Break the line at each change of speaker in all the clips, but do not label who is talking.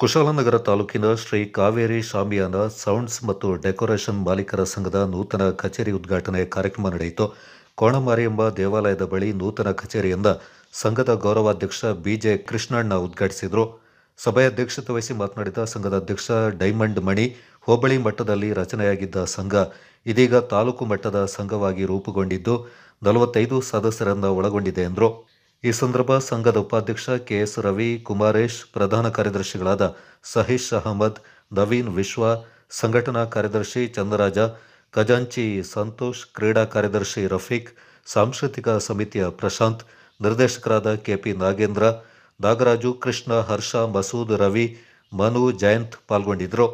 ಕುಶಾಲನಗರ ತಾಲೂಕಿನ ಶ್ರೀ ಕಾವೇರಿ ಶಾಮಿಯಾನ ಸೌಂಡ್ಸ್ ಮತ್ತು ಡೆಕೋರೇಷನ್ ಮಾಲೀಕರ ಸಂಘದ ನೂತನ ಕಚೇರಿ ಉದ್ಘಾಟನೆ ಕಾರ್ಯಕ್ರಮ ನಡೆಯಿತು. ಕೋಣಮಾರಿಯಂಬ ದೇವಾಲಯದ ಬಳಿ ನೂತನ ಕಚೇರಿಯಿಂದ ಸಂಘದ ಗೌರವಾಧ್ಯಕ್ಷ ಬಿಜೆ ಕೃಷ್ಣಣ್ಣ ಉದ್ಘಾಟಿಸಿದರು. ಸಭೆಯ ಅಧ್ಯಕ್ಷತೆ ವಹಿಸಿ ಮಾತನಾಡಿದ ಸಂಘದ ಅಧ್ಯಕ್ಷ ಡೈಮಂಡ್ ಮಣಿ, ಹೋಬಳಿ ಮಟ್ಟದಲ್ಲಿ ರಚನೆಯಾಗಿದ್ದ ಸಂಘ ಇದೀಗ ತಾಲೂಕು ಮಟ್ಟದ ಸಂಘವಾಗಿ ರೂಪುಗೊಂಡಿದ್ದು 45 ಸದಸ್ಯರನ್ನು ಒಳಗೊಂಡಿದೆ ಎಂದರು. ಈ ಸಂದರ್ಭ ಸಂಘದ ಉಪಾಧ್ಯಕ್ಷ ಕೆಎಸ್ ರವಿ, ಕುಮಾರೇಶ್, ಪ್ರಧಾನ ಕಾರ್ಯದರ್ಶಿಗಳಾದ ಸಹೀಶ್ ಅಹಮದ್, ನವೀನ್ ವಿಶ್ವ, ಸಂಘಟನಾ ಕಾರ್ಯದರ್ಶಿ ಚಂದ್ರರಾಜ, ಖಜಾಂಚಿ ಸಂತೋಷ್, ಕ್ರೀಡಾ ಕಾರ್ಯದರ್ಶಿ ರಫೀಕ್, ಸಾಂಸ್ಕೃತಿಕ ಸಮಿತಿಯ ಪ್ರಶಾಂತ್, ನಿರ್ದೇಶಕರಾದ ಕೆಪಿ ನಾಗೇಂದ್ರ, ನಾಗರಾಜು, ಕೃಷ್ಣ, ಹರ್ಷ, ಮಸೂದ್, ರವಿ, ಮನು, ಜಯಂತ್ ಪಾಲ್ಗೊಂಡಿದ್ದರು.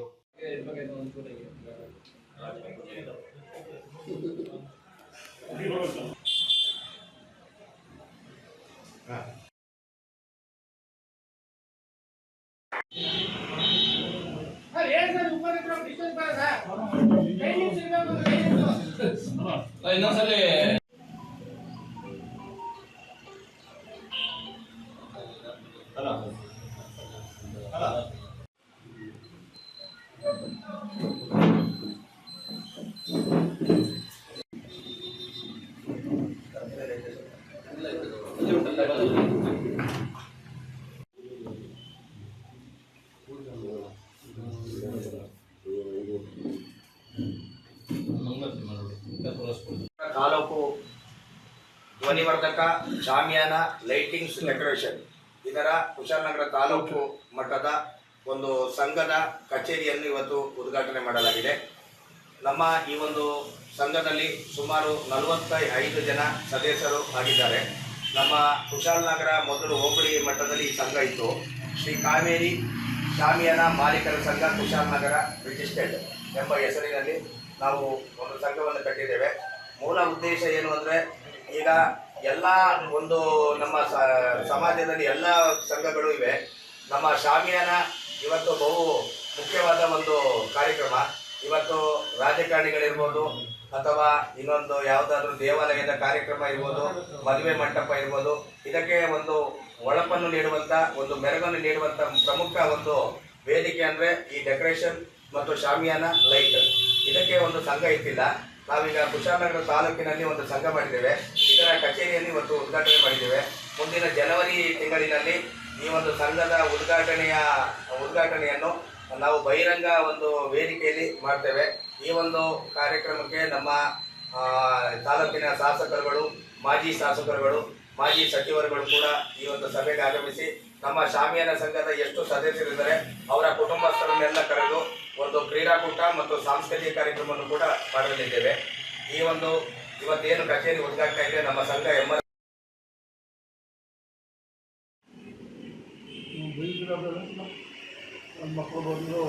ಇನ್ನೊಂದ್ಸಲಿ
ತಾಲೂಕು ಧ್ವನಿವರ್ಧಕ ಶಾಮಿಯಾನ ಲೈಟಿಂಗ್ಸ್ ಡೆಕೋರೇಷನ್ ಇದರ ಕುಶಾಲನಗರ ತಾಲೂಕು ಮಟ್ಟದ ಒಂದು ಸಂಘದ ಕಚೇರಿಯನ್ನು ಇವತ್ತು ಉದ್ಘಾಟನೆ ಮಾಡಲಾಗಿದೆ. ನಮ್ಮ ಈ ಒಂದು ಸಂಘದಲ್ಲಿ ಸುಮಾರು 45 ಜನ ಸದಸ್ಯರು ಆಗಿದ್ದಾರೆ. ನಮ್ಮ ಕುಶಾಲನಗರ ಮೊದಲು ಹೋಬಳಿ ಮಟ್ಟದಲ್ಲಿ ಈ ಸಂಘ ಇತ್ತು. ಶ್ರೀ ಕಾವೇರಿ ಶಾಮಿಯಾನ ಮಾಲೀಕರ ಸಂಘ ಕುಶಾಲನಗರ ರಿಜಿಸ್ಟರ್ಡ್ ಎಂಬ ಹೆಸರಿನಲ್ಲಿ ನಾವು ಒಂದು ಸಂಘವನ್ನು ಕಟ್ಟಿದ್ದೇವೆ. ಮೂಲ ಉದ್ದೇಶ ಏನು ಅಂದರೆ, ಈಗ ಎಲ್ಲ ಒಂದು ನಮ್ಮ ಸಮಾಜದಲ್ಲಿ ಎಲ್ಲ ಸಂಘಗಳು ಇವೆ. ನಮ್ಮ ಶಾಮಿಯಾನ ಇವತ್ತು ಬಹು ಮುಖ್ಯವಾದ ಒಂದು ಕಾರ್ಯಕ್ರಮ. ಇವತ್ತು ರಾಜಕಾರಣಿಗಳಿರ್ಬೋದು ಅಥವಾ ಇನ್ನೊಂದು ಯಾವುದಾದ್ರೂ ದೇವಾಲಯದ ಕಾರ್ಯಕ್ರಮ ಇರ್ಬೋದು, ಮದುವೆ ಮಂಟಪ ಇರ್ಬೋದು, ಇದಕ್ಕೆ ಒಂದು ಒಳಪನ್ನು ನೀಡುವಂಥ, ಒಂದು ಮೆರುಗನ್ನು ನೀಡುವಂಥ ಪ್ರಮುಖ ಒಂದು ವೇದಿಕೆ ಅಂದರೆ ಈ ಡೆಕೋರೇಷನ್ ಮತ್ತು ಶಾಮಿಯಾನ ಲೈಟ್. ಇದಕ್ಕೆ ಒಂದು ಸಂಘ ಇತ್ತಿಲ್ಲ. ನಾವೀಗ ಕುಶಾಲನಗರ ತಾಲೂಕಿನಲ್ಲಿ ಒಂದು ಸಂಘ ಮಾಡಿದ್ದೇವೆ. ಇದರ ಕಚೇರಿಯಲ್ಲಿ ಇವತ್ತು ಉದ್ಘಾಟನೆ ಮಾಡಿದ್ದೇವೆ. ಮುಂದಿನ ಜನವರಿ ತಿಂಗಳಿನಲ್ಲಿ ಈ ಒಂದು ಸಂಘದ ಉದ್ಘಾಟನೆಯನ್ನು ನಾವು ಬಹಿರಂಗ ಒಂದು ವೇದಿಕೆಯಲ್ಲಿ ಮಾಡ್ತೇವೆ. ಈ ಒಂದು ಕಾರ್ಯಕ್ರಮಕ್ಕೆ ನಮ್ಮ ತಾಲೂಕಿನ ಶಾಸಕರುಗಳು, ಮಾಜಿ ಶಾಸಕರುಗಳು, ಮಾಜಿ ಸಚಿವರುಗಳು ಕೂಡ ಈ ಒಂದು ಸಭೆಗೆ ಆಗಮಿಸಿ ನಮ್ಮ ಶಾಮಿಯಾನ ಸಂಘದ ಎಷ್ಟು ಸದಸ್ಯರಿದ್ದಾರೆ ಅವರ ಕುಟುಂಬಸ್ಥರನ್ನೆಲ್ಲ ಕರೆದು ಒಂದು ಕ್ರೀಡಾಕೂಟ ಮತ್ತು ಸಾಂಸ್ಕೃತಿಕ ಕಾರ್ಯಕ್ರಮವನ್ನು ಕೂಡ ಮಾಡಲಿದ್ದೇವೆ. ಈ ಒಂದು ಇವತ್ತೇನು ಕಚೇರಿ ಉದ್ಘಾಟನೆ ಇದೆ, ನಮ್ಮ ಸಂಘ
ಮಕ್ಕಳು